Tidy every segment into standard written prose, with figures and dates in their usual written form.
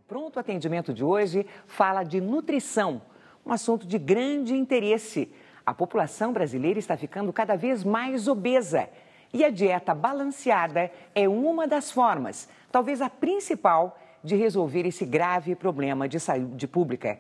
Pronto Atendimento de hoje fala de nutrição, um assunto de grande interesse. A população brasileira está ficando cada vez mais obesa e a dieta balanceada é uma das formas, talvez a principal, de resolver esse grave problema de saúde pública.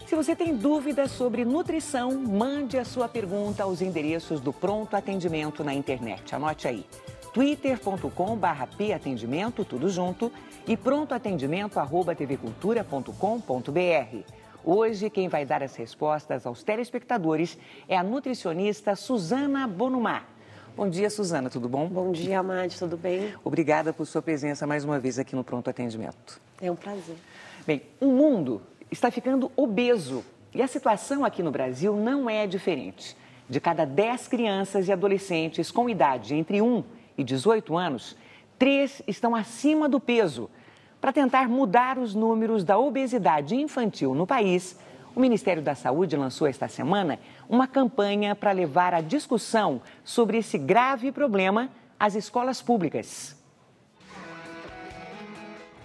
Se você tem dúvidas sobre nutrição, mande a sua pergunta aos endereços do Pronto Atendimento na internet. Anote aí, twitter.com/patendimento, tudo junto, e prontoatendimento@tvcultura.com.br. Hoje, quem vai dar as respostas aos telespectadores é a nutricionista Suzana Bonumar. Bom dia, Suzana, tudo bom? Bom dia, Madi, tudo bem? Obrigada por sua presença mais uma vez aqui no Pronto Atendimento. É um prazer. Bem, o mundo está ficando obeso e a situação aqui no Brasil não é diferente. De cada 10 crianças e adolescentes com idade entre 1 e 18 anos, 3 estão acima do peso. Para tentar mudar os números da obesidade infantil no país, o Ministério da Saúde lançou esta semana uma campanha para levar a discussão sobre esse grave problema às escolas públicas.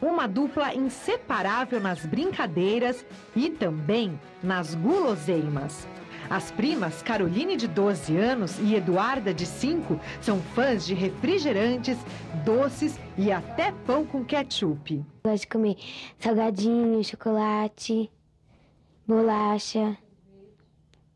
Uma dupla inseparável nas brincadeiras e também nas guloseimas. As primas Caroline, de 12 anos, e Eduarda, de 5, são fãs de refrigerantes, doces e até pão com ketchup. Gosto de comer salgadinho, chocolate, bolacha,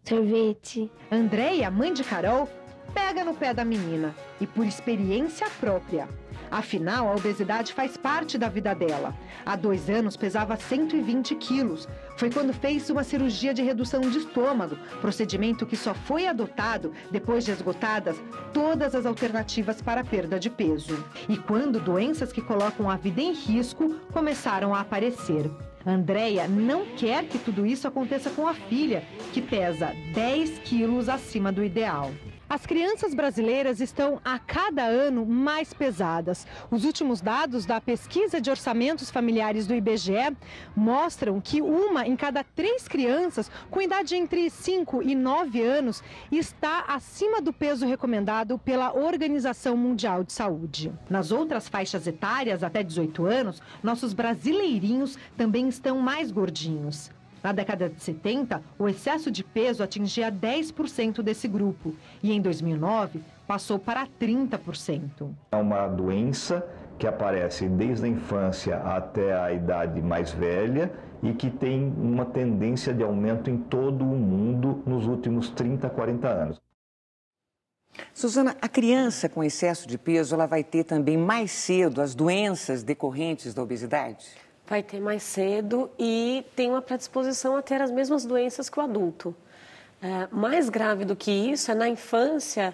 sorvete. Andréia, mãe de Carol, pega no pé da menina e por experiência própria. Afinal, a obesidade faz parte da vida dela. Há 2 anos pesava 120 quilos. Foi quando fez uma cirurgia de redução de estômago, procedimento que só foi adotado depois de esgotadas todas as alternativas para a perda de peso. E quando doenças que colocam a vida em risco começaram a aparecer. Andréia não quer que tudo isso aconteça com a filha, que pesa 10 quilos acima do ideal. As crianças brasileiras estão a cada ano mais pesadas. Os últimos dados da pesquisa de orçamentos familiares do IBGE mostram que 1 em cada 3 crianças com idade entre 5 e 9 anos está acima do peso recomendado pela Organização Mundial de Saúde. Nas outras faixas etárias, até 18 anos, nossos brasileirinhos também estão mais gordinhos. Na década de 70, o excesso de peso atingia 10% desse grupo e em 2009 passou para 30%. É uma doença que aparece desde a infância até a idade mais velha e que tem uma tendência de aumento em todo o mundo nos últimos 30, 40 anos. Suzana, a criança com excesso de peso, ela vai ter também mais cedo as doenças decorrentes da obesidade? Vai ter mais cedo e tem uma predisposição a ter as mesmas doenças que o adulto. Mais grave do que isso é na infância,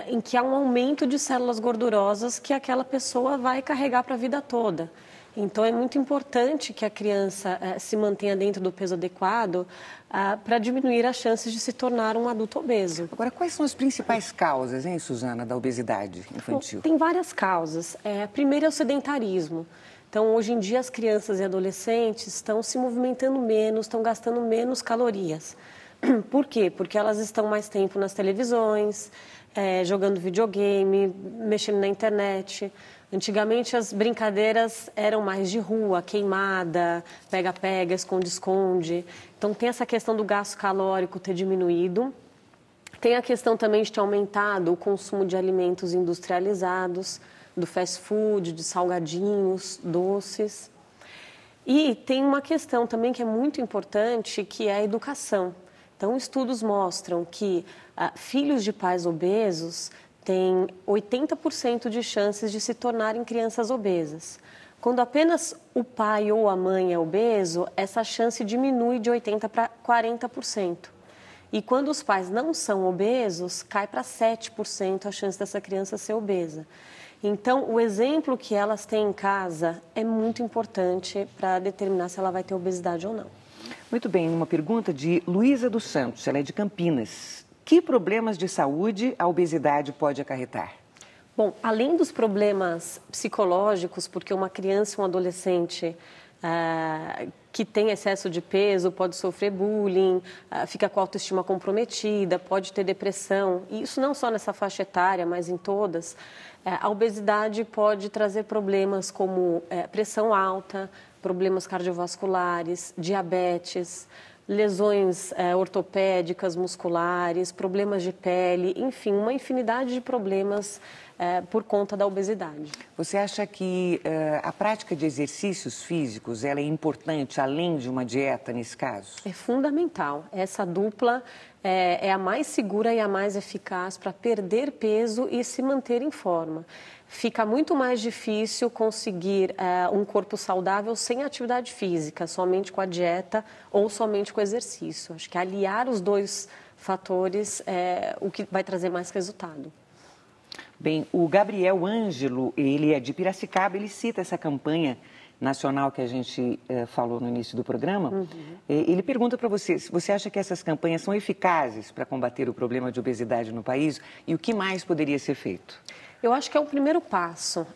em que há um aumento de células gordurosas que aquela pessoa vai carregar para a vida toda. Então, é muito importante que a criança se mantenha dentro do peso adequado para diminuir as chances de se tornar um adulto obeso. Agora, quais são as principais causas, hein, Suzana, da obesidade infantil? Bom, tem várias causas. A primeira é o sedentarismo. Então, hoje em dia, as crianças e adolescentes estão se movimentando menos, estão gastando menos calorias. Por quê? Porque elas estão mais tempo nas televisões, jogando videogame, mexendo na internet. Antigamente, as brincadeiras eram mais de rua, queimada, pega-pega, esconde-esconde. Então, tem essa questão do gasto calórico ter diminuído. Tem a questão também de ter aumentado o consumo de alimentos industrializados, do fast food, de salgadinhos, doces. E tem uma questão também que é muito importante, que é a educação. Então, estudos mostram que filhos de pais obesos têm 80% de chances de se tornarem crianças obesas. Quando apenas o pai ou a mãe é obeso, essa chance diminui de 80% para 40%. E quando os pais não são obesos, cai para 7% a chance dessa criança ser obesa. Então, o exemplo que elas têm em casa é muito importante para determinar se ela vai ter obesidade ou não. Muito bem, uma pergunta de Luísa dos Santos, ela é de Campinas. Que problemas de saúde a obesidade pode acarretar? Bom, além dos problemas psicológicos, porque uma criança e um adolescente que tem excesso de peso pode sofrer bullying, fica com a autoestima comprometida, pode ter depressão. E isso não só nessa faixa etária, mas em todas. A obesidade pode trazer problemas como pressão alta, problemas cardiovasculares, diabetes, lesões ortopédicas, musculares, problemas de pele, enfim, uma infinidade de problemas por conta da obesidade. Você acha que a prática de exercícios físicos ela é importante, além de uma dieta, nesse caso? É fundamental. Essa dupla é a mais segura e a mais eficaz para perder peso e se manter em forma. Fica muito mais difícil conseguir um corpo saudável sem atividade física, somente com a dieta ou somente com o exercício. Acho que aliar os dois fatores é o que vai trazer mais resultado. Bem, o Gabriel Ângelo, ele é de Piracicaba, ele cita essa campanha nacional que a gente falou no início do programa. Ele pergunta para você se você acha que essas campanhas são eficazes para combater o problema de obesidade no país e o que mais poderia ser feito? Eu acho que é o primeiro passo.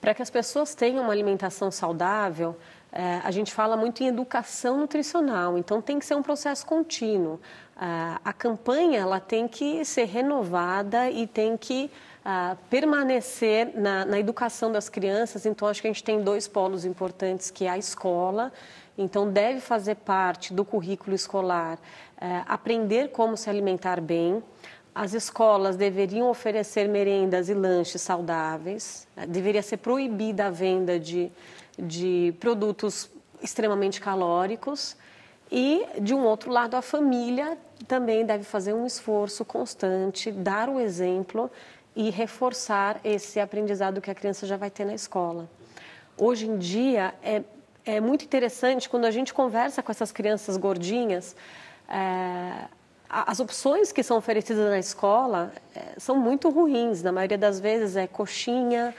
Para que as pessoas tenham uma alimentação saudável, a gente fala muito em educação nutricional, então tem que ser um processo contínuo. A campanha ela tem que ser renovada e tem que permanecer na educação das crianças. Então, acho que a gente tem dois polos importantes, que é a escola. Então, deve fazer parte do currículo escolar aprender como se alimentar bem. As escolas deveriam oferecer merendas e lanches saudáveis. Deveria ser proibida a venda de produtos extremamente calóricos. E, de um outro lado, a família também deve fazer um esforço constante, dar o exemplo e reforçar esse aprendizado que a criança já vai ter na escola. Hoje em dia, é muito interessante quando a gente conversa com essas crianças gordinhas, as opções que são oferecidas na escola são muito ruins. Na maioria das vezes é coxinha,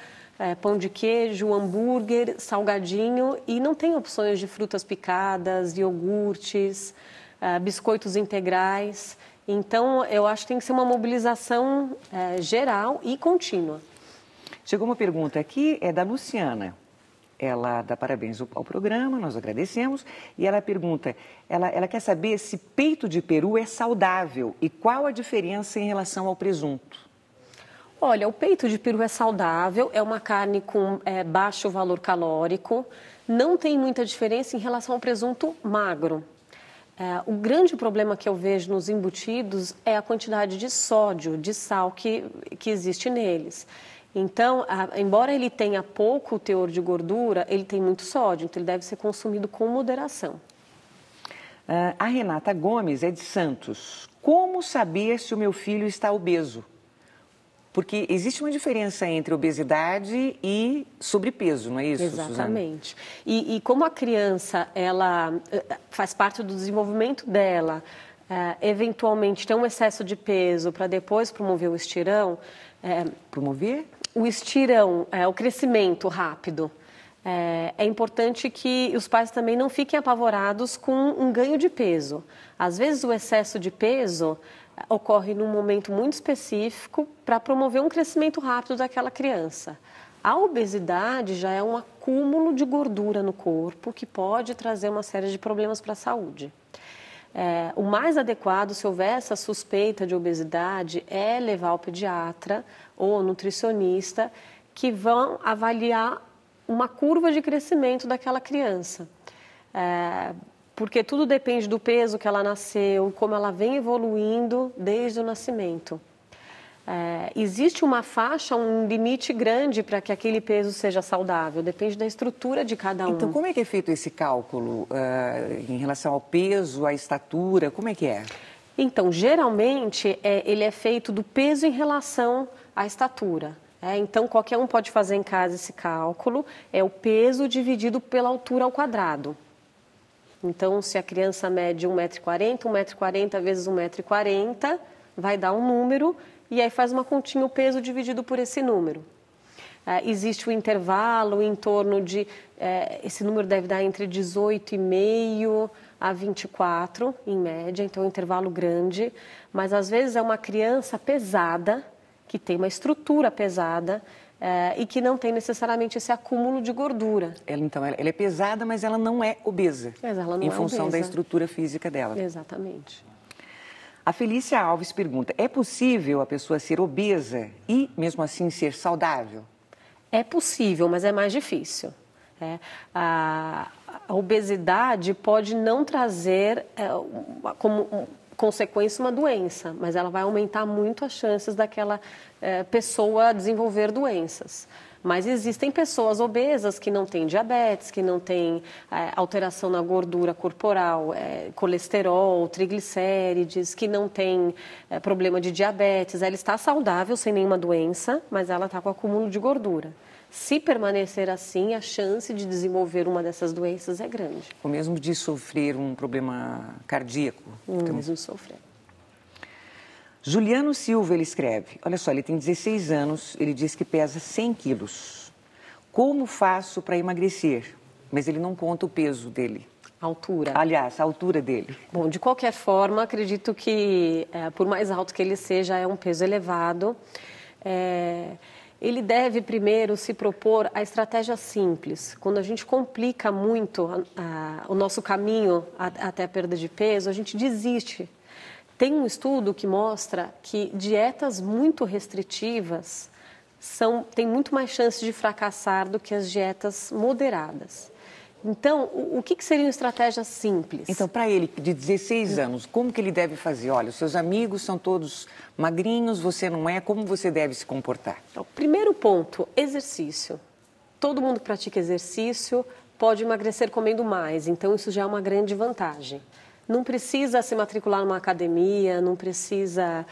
pão de queijo, hambúrguer, salgadinho e não tem opções de frutas picadas, iogurtes, biscoitos integrais. Então, eu acho que tem que ser uma mobilização geral e contínua. Chegou uma pergunta aqui, é da Luciana. Ela dá parabéns ao programa, nós agradecemos. E ela pergunta, ela quer saber se peito de peru é saudável e qual a diferença em relação ao presunto. Olha, o peito de peru é saudável, é uma carne com baixo valor calórico, não tem muita diferença em relação ao presunto magro. O grande problema que eu vejo nos embutidos é a quantidade de sódio, de sal que existe neles. Então, embora ele tenha pouco teor de gordura, ele tem muito sódio, então ele deve ser consumido com moderação. A Renata Gomes é de Santos. Como saber se o meu filho está obeso? Porque existe uma diferença entre obesidade e sobrepeso, não é isso, Exatamente. E como a criança ela faz parte do desenvolvimento dela, eventualmente tem um excesso de peso para depois promover o estirão... Promover? O estirão, o crescimento rápido. É importante que os pais também não fiquem apavorados com um ganho de peso. Às vezes o excesso de peso ocorre num momento muito específico para promover um crescimento rápido daquela criança. A obesidade já é um acúmulo de gordura no corpo que pode trazer uma série de problemas para a saúde. O mais adequado, se houver essa suspeita de obesidade, é levar ao pediatra ou ao nutricionista que vão avaliar uma curva de crescimento daquela criança. Porque tudo depende do peso que ela nasceu, como ela vem evoluindo desde o nascimento. Existe uma faixa, um limite grande para que aquele peso seja saudável, depende da estrutura de cada um. Então, como é que é feito esse cálculo em relação ao peso, à estatura, como é que é? Então, geralmente, ele é feito do peso em relação à estatura. Então, qualquer um pode fazer em casa esse cálculo, é o peso dividido pela altura ao quadrado. Então, se a criança mede 1,40 m, 1,40 m vezes 1,40 m, vai dar um número, e aí faz uma continha o peso dividido por esse número. Existe um intervalo em torno de... esse número deve dar entre 18,5 a 24, em média, então é um intervalo grande. Mas, às vezes, é uma criança pesada, que tem uma estrutura pesada, e que não tem necessariamente esse acúmulo de gordura. Ela é pesada, mas ela não é obesa. Mas ela não em é função obesa. da estrutura física dela. Exatamente. A Felícia Alves pergunta, é possível a pessoa ser obesa e, mesmo assim, ser saudável? É possível, mas é mais difícil. A obesidade pode não trazer como consequência uma doença, mas ela vai aumentar muito as chances daquela pessoa desenvolver doenças. Mas existem pessoas obesas que não têm diabetes, que não têm alteração na gordura corporal, colesterol, triglicérides, que não têm problema de diabetes. Ela está saudável, sem nenhuma doença, mas ela está com acúmulo de gordura. Se permanecer assim, a chance de desenvolver uma dessas doenças é grande. Ou mesmo de sofrer um problema cardíaco. Mesmo sofrer. Juliano Silva, ele escreve, olha só, ele tem 16 anos, ele diz que pesa 100 quilos. Como faço para emagrecer? Mas ele não conta o peso dele. Altura. Aliás, a altura dele. Bom, de qualquer forma, acredito que, por mais alto que ele seja, é um peso elevado. Ele deve primeiro se propor a estratégia simples. Quando a gente complica muito o nosso caminho até a perda de peso, a gente desiste. Tem um estudo que mostra que dietas muito restritivas têm muito mais chance de fracassar do que as dietas moderadas. Então, o que seriam estratégias simples? Então, para ele, de 16 anos, como que ele deve fazer? Olha, os seus amigos são todos magrinhos, você não é, como você deve se comportar? Então, primeiro ponto, exercício. Todo mundo que pratica exercício pode emagrecer comendo mais, então isso já é uma grande vantagem. Não precisa se matricular numa academia, não precisa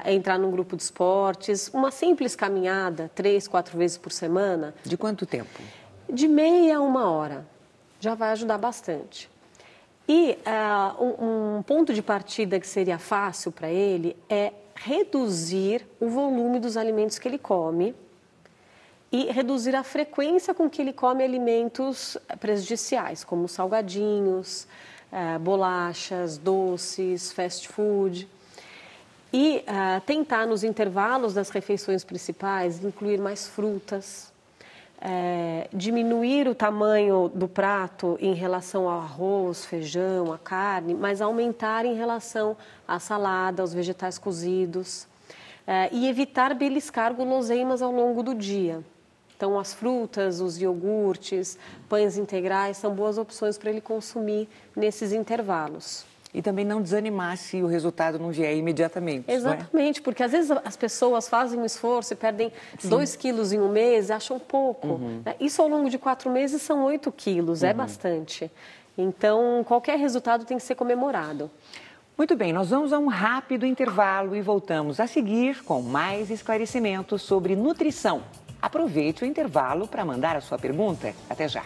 entrar num grupo de esportes. Uma simples caminhada, 3, 4 vezes por semana. De quanto tempo? De meia a 1 hora. Já vai ajudar bastante. E um ponto de partida que seria fácil para ele é reduzir o volume dos alimentos que ele come e reduzir a frequência com que ele come alimentos prejudiciais, como salgadinhos, bolachas, doces, fast food. E tentar, nos intervalos das refeições principais, incluir mais frutas, diminuir o tamanho do prato em relação ao arroz, feijão, a carne, mas aumentar em relação à salada, aos vegetais cozidos, e evitar beliscar guloseimas ao longo do dia. Então, as frutas, os iogurtes, pães integrais são boas opções para ele consumir nesses intervalos. E também não desanimar se o resultado não vier imediatamente. Exatamente, porque às vezes as pessoas fazem um esforço e perdem 2 quilos em um mês e acham pouco. Isso ao longo de 4 meses são 8 quilos, é bastante. Então, qualquer resultado tem que ser comemorado. Muito bem, nós vamos a um rápido intervalo e voltamos a seguir com mais esclarecimentos sobre nutrição. Aproveite o intervalo para mandar a sua pergunta. Até já.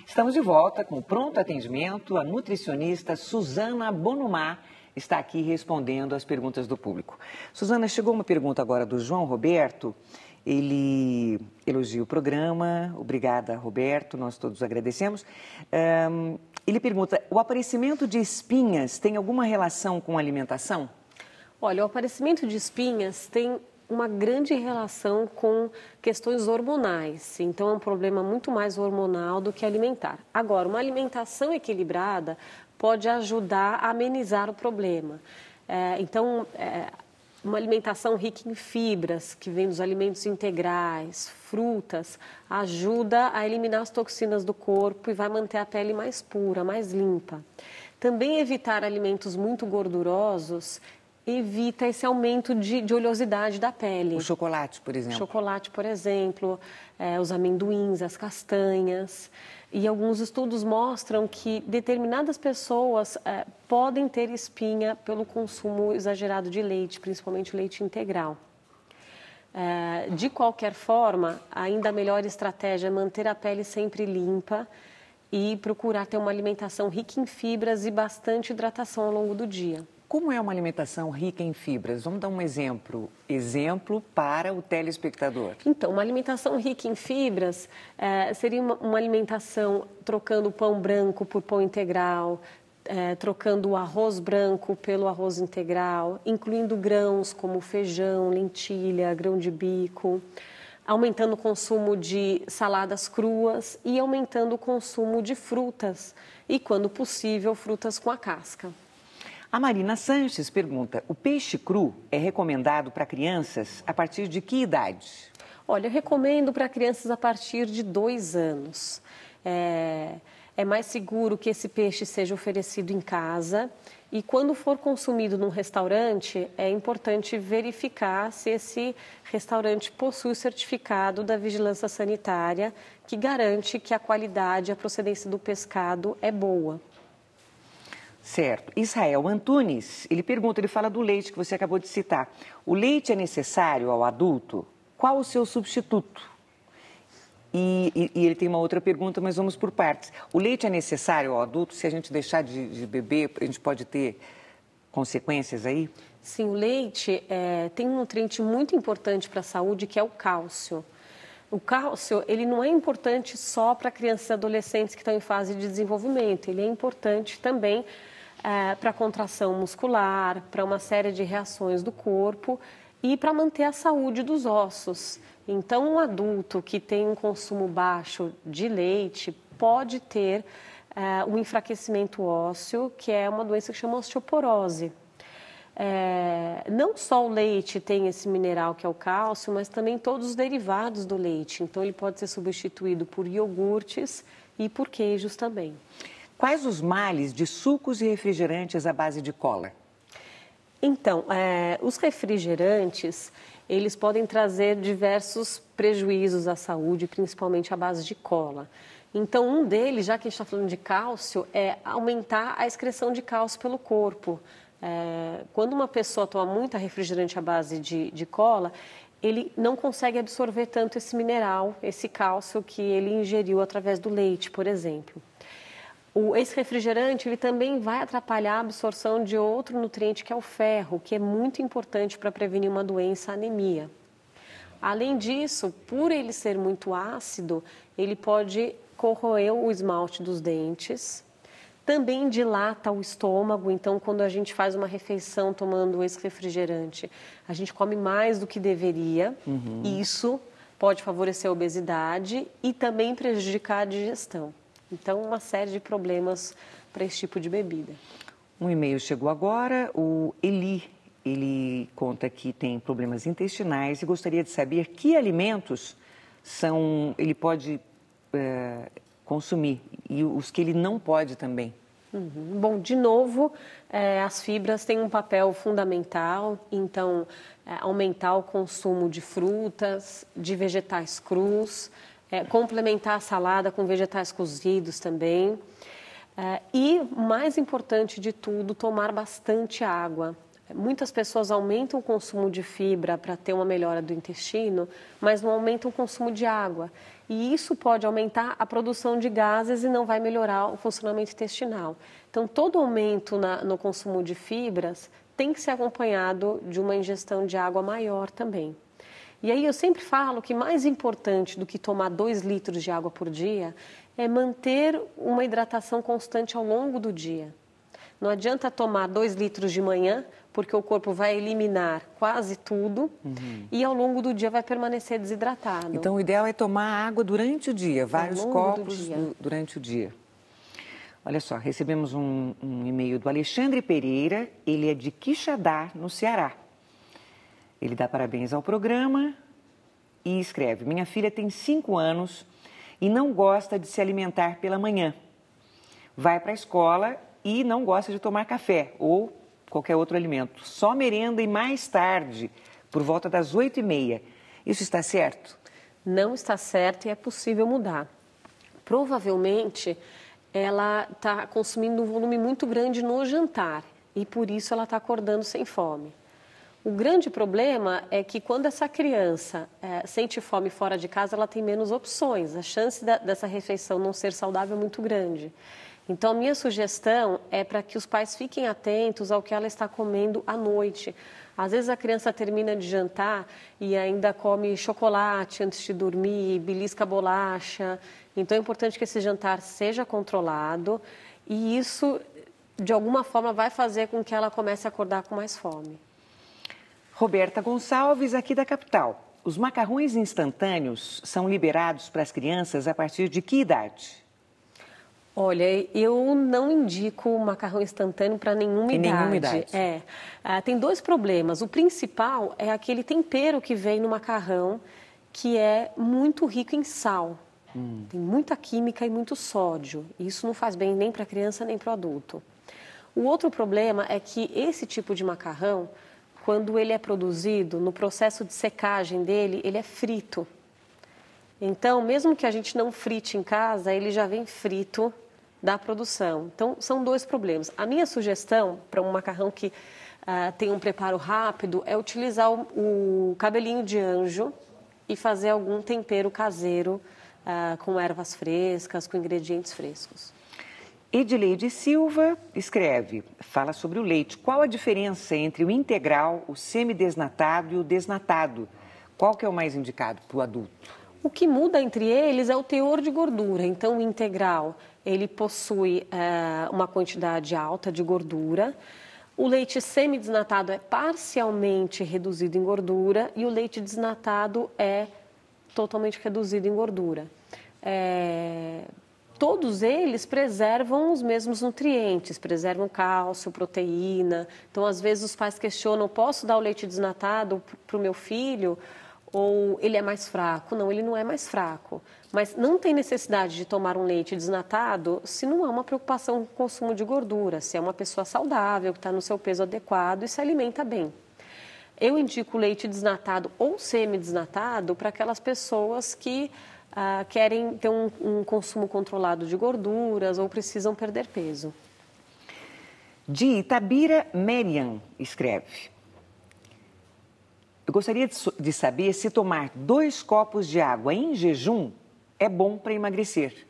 Estamos de volta com pronto atendimento. A nutricionista Suzana Bonumar está aqui respondendo as perguntas do público. Suzana, chegou uma pergunta agora do João Roberto. Ele elogia o programa. Obrigada, Roberto. Nós todos agradecemos. Ele pergunta, o aparecimento de espinhas tem alguma relação com alimentação? Olha, o aparecimento de espinhas tem uma grande relação com questões hormonais. Então, é um problema muito mais hormonal do que alimentar. Agora, uma alimentação equilibrada pode ajudar a amenizar o problema. Uma alimentação rica em fibras, que vem dos alimentos integrais, frutas, ajuda a eliminar as toxinas do corpo e vai manter a pele mais pura, mais limpa. Também evitar alimentos muito gordurosos evita esse aumento de oleosidade da pele. O chocolate, por exemplo. Chocolate, por exemplo, os amendoins, as castanhas. E alguns estudos mostram que determinadas pessoas podem ter espinha pelo consumo exagerado de leite, principalmente leite integral. De qualquer forma, ainda a melhor estratégia é manter a pele sempre limpa e procurar ter uma alimentação rica em fibras e bastante hidratação ao longo do dia. Como é uma alimentação rica em fibras? Vamos dar um exemplo para o telespectador. Então, uma alimentação rica em fibras seria uma alimentação trocando pão branco por pão integral, trocando o arroz branco pelo arroz integral, incluindo grãos como feijão, lentilha, grão de bico, aumentando o consumo de saladas cruas e aumentando o consumo de frutas e, quando possível, frutas com a casca. A Marina Sanches pergunta, o peixe cru é recomendado para crianças a partir de que idade? Olha, eu recomendo para crianças a partir de 2 anos. É mais seguro que esse peixe seja oferecido em casa e quando for consumido num restaurante, é importante verificar se esse restaurante possui o certificado da vigilância sanitária que garante que a qualidade e a procedência do pescado é boa. Certo. Israel Antunes, ele pergunta, ele fala do leite que você acabou de citar. O leite é necessário ao adulto? Qual o seu substituto? E ele tem uma outra pergunta, mas vamos por partes. O leite é necessário ao adulto? Se a gente deixar de beber, a gente pode ter consequências aí? Sim, o leite tem um nutriente muito importante para a saúde, que é o cálcio. O cálcio, ele não é importante só para crianças e adolescentes que estão em fase de desenvolvimento. Ele é importante também para a contração muscular, para uma série de reações do corpo e para manter a saúde dos ossos. Então, um adulto que tem um consumo baixo de leite pode ter um enfraquecimento ósseo, que é uma doença que chama osteoporose. Não só o leite tem esse mineral que é o cálcio, mas também todos os derivados do leite. Então, ele pode ser substituído por iogurtes e por queijos também. Quais os males de sucos e refrigerantes à base de cola? Então, os refrigerantes, eles podem trazer diversos prejuízos à saúde, principalmente à base de cola. Então, um deles, já que a gente está falando de cálcio, é aumentar a excreção de cálcio pelo corpo. Quando uma pessoa toma muita refrigerante à base de cola, ele não consegue absorver tanto esse mineral, esse cálcio que ele ingeriu através do leite, por exemplo. Esse refrigerante ele também vai atrapalhar a absorção de outro nutriente que é o ferro, que é muito importante para prevenir uma doença, a anemia. Além disso, por ele ser muito ácido, ele pode corroer o esmalte dos dentes. Também dilata o estômago, então quando a gente faz uma refeição tomando esse refrigerante, a gente come mais do que deveria. Isso pode favorecer a obesidade e também prejudicar a digestão. Então, uma série de problemas para esse tipo de bebida. Um e-mail chegou agora, o Eli, ele conta que tem problemas intestinais e gostaria de saber que alimentos ele pode consumir e os que ele não pode também. Bom, de novo, as fibras têm um papel fundamental, então aumentar o consumo de frutas, de vegetais crus, complementar a salada com vegetais cozidos também. E, mais importante de tudo, tomar bastante água. Muitas pessoas aumentam o consumo de fibra para ter uma melhora do intestino, mas não aumentam o consumo de água. E isso pode aumentar a produção de gases e não vai melhorar o funcionamento intestinal. Então, todo aumento no consumo de fibras tem que ser acompanhado de uma ingestão de água maior também. E aí eu sempre falo que mais importante do que tomar 2 litros de água por dia é manter uma hidratação constante ao longo do dia. Não adianta tomar 2 litros de manhã, porque o corpo vai eliminar quase tudo e ao longo do dia vai permanecer desidratado. Então, o ideal é tomar água durante o dia, vários copos durante o dia. Olha só, recebemos um e-mail do Alexandre Pereira, ele é de Quixadá, no Ceará. Ele dá parabéns ao programa e escreve: minha filha tem 5 anos e não gosta de se alimentar pela manhã. Vai para a escola e não gosta de tomar café ou qualquer outro alimento. Só merenda e mais tarde, por volta das 8h30. Isso está certo? Não está certo e é possível mudar. Provavelmente, ela está consumindo um volume muito grande no jantar e por isso ela está acordando sem fome. O grande problema é que quando essa criança sente fome fora de casa, ela tem menos opções. A chance dessa refeição não ser saudável é muito grande. Então, a minha sugestão é para que os pais fiquem atentos ao que ela está comendo à noite. Às vezes a criança termina de jantar e ainda come chocolate antes de dormir, belisca bolacha. Então, é importante que esse jantar seja controlado e isso de alguma forma, vai fazer com que ela comece a acordar com mais fome. Roberta Gonçalves, aqui da capital. Os macarrões instantâneos são liberados para as crianças a partir de que idade? Olha, eu não indico o macarrão instantâneo para nenhuma idade. Nenhuma idade. Tem dois problemas. O principal é aquele tempero que vem no macarrão, que é muito rico em sal. Tem muita química e muito sódio. Isso não faz bem nem para a criança nem para o adulto. O outro problema é que esse tipo de macarrão, quando ele é produzido, no processo de secagem dele, ele é frito. Então, mesmo que a gente não frite em casa, ele já vem frito da produção. Então, são dois problemas. A minha sugestão para um macarrão que tem um preparo rápido é utilizar o cabelinho de anjo e fazer algum tempero caseiro com ervas frescas, com ingredientes frescos. Edileide Silva escreve, fala sobre o leite. Qual a diferença entre o integral, o semidesnatado e o desnatado? Qual que é o mais indicado para o adulto? O que muda entre eles é o teor de gordura. Então, o integral, ele possui uma quantidade alta de gordura. O leite semidesnatado é parcialmente reduzido em gordura e o leite desnatado é totalmente reduzido em gordura. Todos eles preservam os mesmos nutrientes, preservam cálcio, proteína. Então, às vezes, os pais questionam, posso dar o leite desnatado para o meu filho? Ou ele é mais fraco? Não, ele não é mais fraco. Mas não tem necessidade de tomar um leite desnatado se não há uma preocupação com o consumo de gordura, se é uma pessoa saudável, que está no seu peso adequado e se alimenta bem. Eu indico o leite desnatado ou semi-desnatado para aquelas pessoas que querem ter um consumo controlado de gorduras ou precisam perder peso. De Itabira, Merian escreve. Eu gostaria de saber se tomar 2 copos de água em jejum é bom para emagrecer.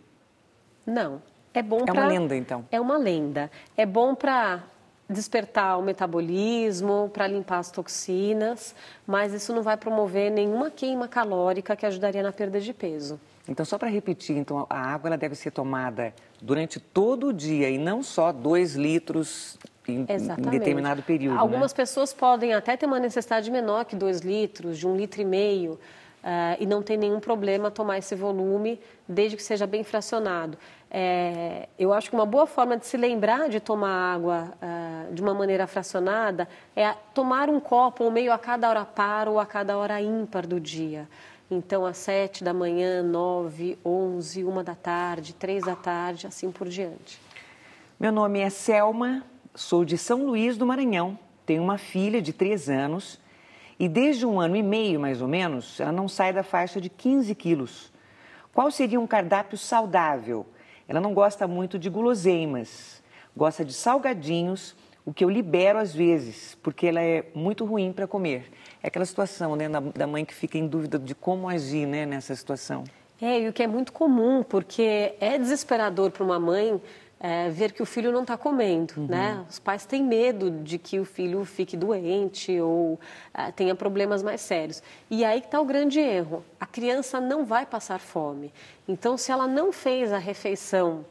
Não, é bom para... É uma lenda, então? É uma lenda. É bom para despertar o metabolismo, para limpar as toxinas, mas isso não vai promover nenhuma queima calórica que ajudaria na perda de peso. Então, só para repetir, então, a água ela deve ser tomada durante todo o dia e não só 2 litros em determinado período. Algumas pessoas podem até ter uma necessidade menor que 2 litros, de 1,5 litro, e não tem nenhum problema tomar esse volume, desde que seja bem fracionado. Eu acho que uma boa forma de se lembrar de tomar água de uma maneira fracionada é tomar um copo ou meio a cada hora par ou a cada hora ímpar do dia. Então, às 7 da manhã, 9, 11, 1 da tarde, 3 da tarde, assim por diante. Meu nome é Selma, sou de São Luís do Maranhão, tenho uma filha de 3 anos e desde 1 ano e meio, mais ou menos, ela não sai da faixa de 15 quilos. Qual seria um cardápio saudável? Ela não gosta muito de guloseimas, gosta de salgadinhos, o que eu libero às vezes, porque ela é muito ruim para comer. É aquela situação, né, da mãe que fica em dúvida de como agir, né, nessa situação. E o que é muito comum, porque é desesperador para uma mãe ver que o filho não está comendo, né? Os pais têm medo de que o filho fique doente ou tenha problemas mais sérios. E aí que está o grande erro. A criança não vai passar fome. Então, se ela não fez a refeição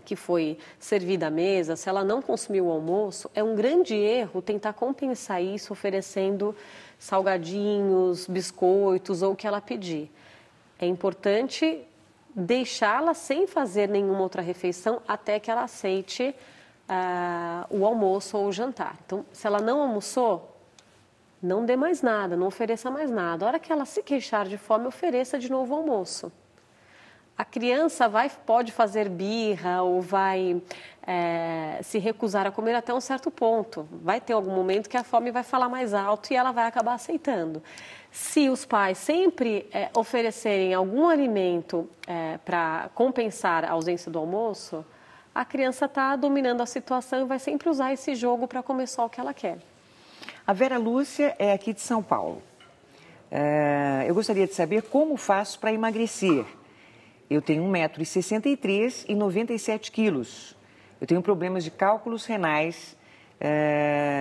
que foi servida à mesa, se ela não consumiu o almoço, é um grande erro tentar compensar isso oferecendo salgadinhos, biscoitos ou o que ela pedir. É importante deixá-la sem fazer nenhuma outra refeição até que ela aceite o almoço ou o jantar. Então, se ela não almoçou, não dê mais nada, não ofereça mais nada. A hora que ela se queixar de fome, ofereça de novo o almoço. A criança pode fazer birra ou vai se recusar a comer até um certo ponto. Vai ter algum momento que a fome vai falar mais alto e ela vai acabar aceitando. Se os pais sempre oferecerem algum alimento para compensar a ausência do almoço, a criança está dominando a situação e vai sempre usar esse jogo para comer só o que ela quer. A Vera Lúcia é aqui de São Paulo. Eu gostaria de saber como faço para emagrecer. Eu tenho 1,63 m e 97 quilos. Eu tenho problemas de cálculos renais,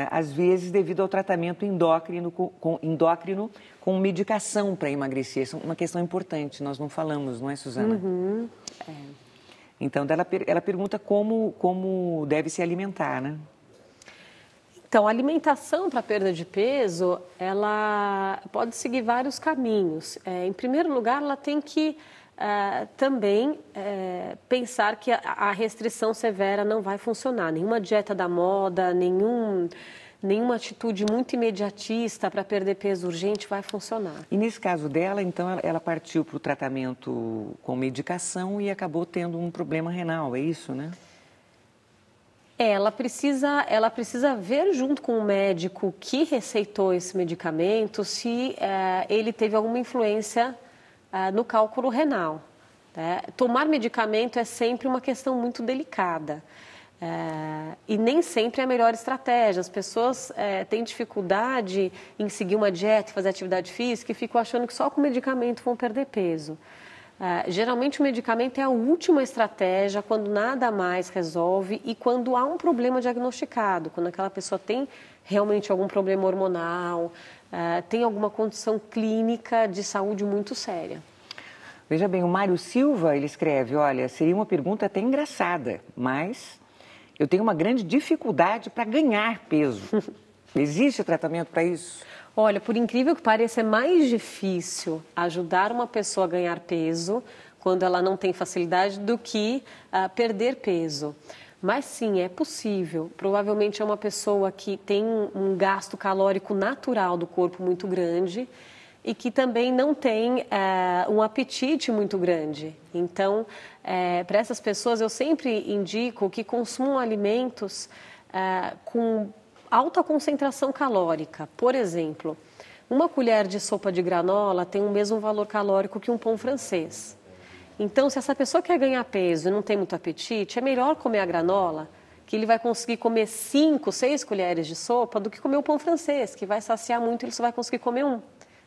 às vezes devido ao tratamento endócrino com medicação para emagrecer. Isso é uma questão importante, nós não falamos, não é, Suzana? Então, ela pergunta como deve se alimentar, né? Então, a alimentação para perda de peso, ela pode seguir vários caminhos. Em primeiro lugar, ela tem que também pensar que a restrição severa não vai funcionar. Nenhuma dieta da moda, nenhuma atitude muito imediatista para perder peso urgente vai funcionar. E nesse caso dela, então, ela partiu para o tratamento com medicação e acabou tendo um problema renal, é isso, né? Ela precisa ver junto com o médico que receitou esse medicamento se ele teve alguma influência no cálculo renal. Né? Tomar medicamento é sempre uma questão muito delicada. E nem sempre é a melhor estratégia. As pessoas têm dificuldade em seguir uma dieta, fazer atividade física e ficam achando que só com medicamento vão perder peso. Geralmente o medicamento é a última estratégia quando nada mais resolve e quando há um problema diagnosticado, quando aquela pessoa tem realmente algum problema hormonal, tem alguma condição clínica de saúde muito séria. Veja bem, o Mário Silva, ele escreve, olha, seria uma pergunta até engraçada, mas eu tenho uma grande dificuldade para ganhar peso. Existe tratamento para isso? Olha, por incrível que pareça, é mais difícil ajudar uma pessoa a ganhar peso quando ela não tem facilidade do que perder peso. Mas sim, é possível. Provavelmente é uma pessoa que tem um gasto calórico natural do corpo muito grande e que também não tem um apetite muito grande. Então, para essas pessoas, eu sempre indico que consumam alimentos com alta concentração calórica. Por exemplo, uma colher de sopa de granola tem o mesmo valor calórico que um pão francês. Então, se essa pessoa quer ganhar peso e não tem muito apetite, é melhor comer a granola, que ele vai conseguir comer 5, 6 colheres de sopa, do que comer o pão francês, que vai saciar muito e ele só vai conseguir comer um.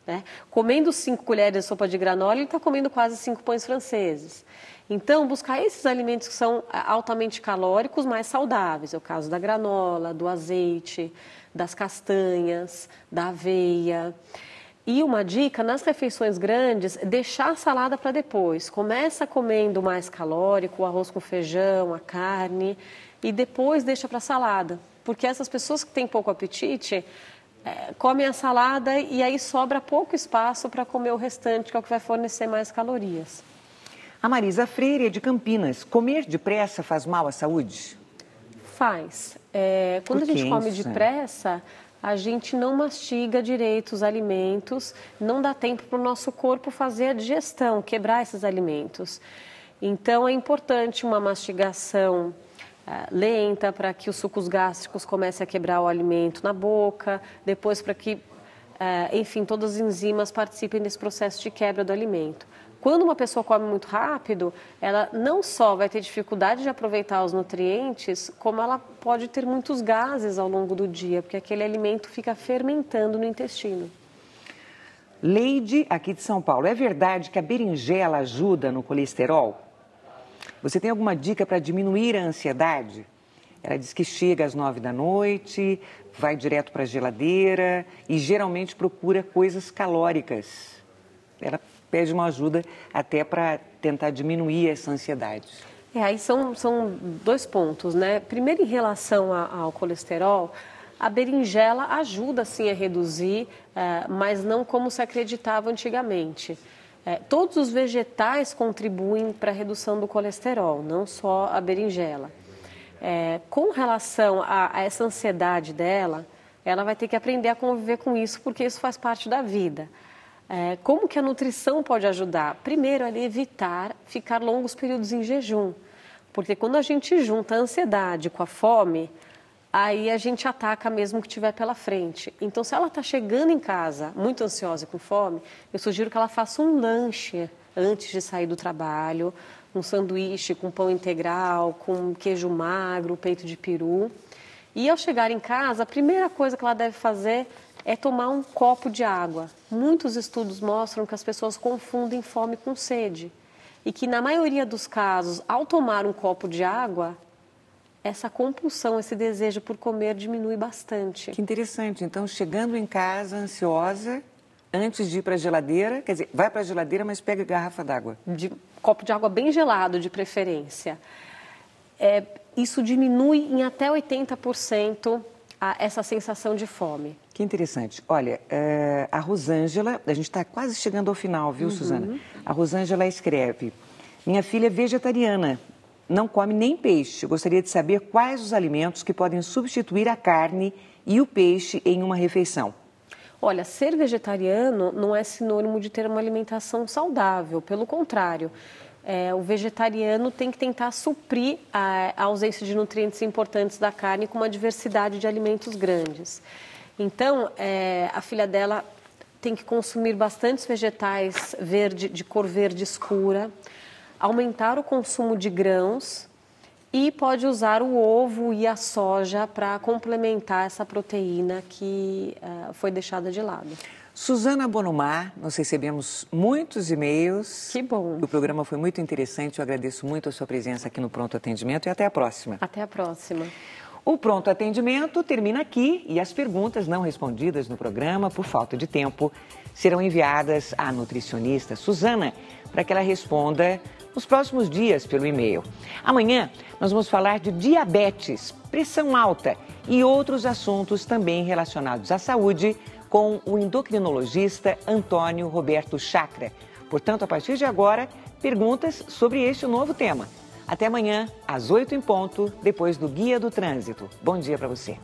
Né? Comendo 5 colheres de sopa de granola, ele está comendo quase 5 pães franceses. Então, buscar esses alimentos que são altamente calóricos, mais saudáveis. É o caso da granola, do azeite, das castanhas, da aveia. E uma dica, nas refeições grandes, deixar a salada para depois. Começa comendo mais calórico, o arroz com feijão, a carne, e depois deixa para a salada. Porque essas pessoas que têm pouco apetite comem a salada e aí sobra pouco espaço para comer o restante, que é o que vai fornecer mais calorias. A Marisa Freire é de Campinas. Comer depressa faz mal à saúde? Faz. Quando a gente come depressa, a gente não mastiga direito os alimentos, não dá tempo para o nosso corpo fazer a digestão, quebrar esses alimentos. Então, é importante uma mastigação lenta para que os sucos gástricos comecem a quebrar o alimento na boca, depois para que, enfim, todas as enzimas participem desse processo de quebra do alimento. Quando uma pessoa come muito rápido, ela não só vai ter dificuldade de aproveitar os nutrientes, como ela pode ter muitos gases ao longo do dia, porque aquele alimento fica fermentando no intestino. Leide, aqui de São Paulo, é verdade que a berinjela ajuda no colesterol? Você tem alguma dica para diminuir a ansiedade? Ela diz que chega às 9 da noite, vai direto para a geladeira e geralmente procura coisas calóricas. Ela pede uma ajuda até para tentar diminuir essa ansiedade. Aí são 2 pontos, né? Primeiro, em relação ao colesterol, a berinjela ajuda sim a reduzir, mas não como se acreditava antigamente. Todos os vegetais contribuem para a redução do colesterol, não só a berinjela. Com relação a essa ansiedade dela, ela vai ter que aprender a conviver com isso, porque isso faz parte da vida. Como que a nutrição pode ajudar? Primeiro, é evitar ficar longos períodos em jejum, porque quando a gente junta a ansiedade com a fome, aí a gente ataca mesmo o que tiver pela frente. Então, se ela está chegando em casa muito ansiosa e com fome, eu sugiro que ela faça um lanche antes de sair do trabalho, um sanduíche com pão integral, com queijo magro, peito de peru. E ao chegar em casa, a primeira coisa que ela deve fazer é tomar um copo de água. Muitos estudos mostram que as pessoas confundem fome com sede. E que, na maioria dos casos, ao tomar um copo de água, essa compulsão, esse desejo por comer diminui bastante. Que interessante. Então, chegando em casa, ansiosa, antes de ir para a geladeira, quer dizer, vai para a geladeira, mas pega garrafa d'água. De copo de água bem gelado, de preferência. Isso diminui em até 80% essa sensação de fome. Que interessante. Olha, a Rosângela, a gente está quase chegando ao final, viu, Suzana? A Rosângela escreve: minha filha é vegetariana, não come nem peixe. Eu gostaria de saber quais os alimentos que podem substituir a carne e o peixe em uma refeição. Olha, ser vegetariano não é sinônimo de ter uma alimentação saudável, pelo contrário. O vegetariano tem que tentar suprir a ausência de nutrientes importantes da carne com uma diversidade de alimentos grandes. Então, a filha dela tem que consumir bastantes vegetais de cor verde escura, aumentar o consumo de grãos e pode usar o ovo e a soja para complementar essa proteína que foi deixada de lado. Suzana Bonomar, nós recebemos muitos e-mails. Que bom. O programa foi muito interessante, eu agradeço muito a sua presença aqui no Pronto Atendimento e até a próxima. Até a próxima. O Pronto Atendimento termina aqui e as perguntas não respondidas no programa, por falta de tempo, serão enviadas à nutricionista Suzana para que ela responda nos próximos dias pelo e-mail. Amanhã nós vamos falar de diabetes, pressão alta e outros assuntos também relacionados à saúde com o endocrinologista Antônio Roberto Chakra. Portanto, a partir de agora, perguntas sobre este novo tema. Até amanhã, às 8h em ponto, depois do Guia do Trânsito. Bom dia para você.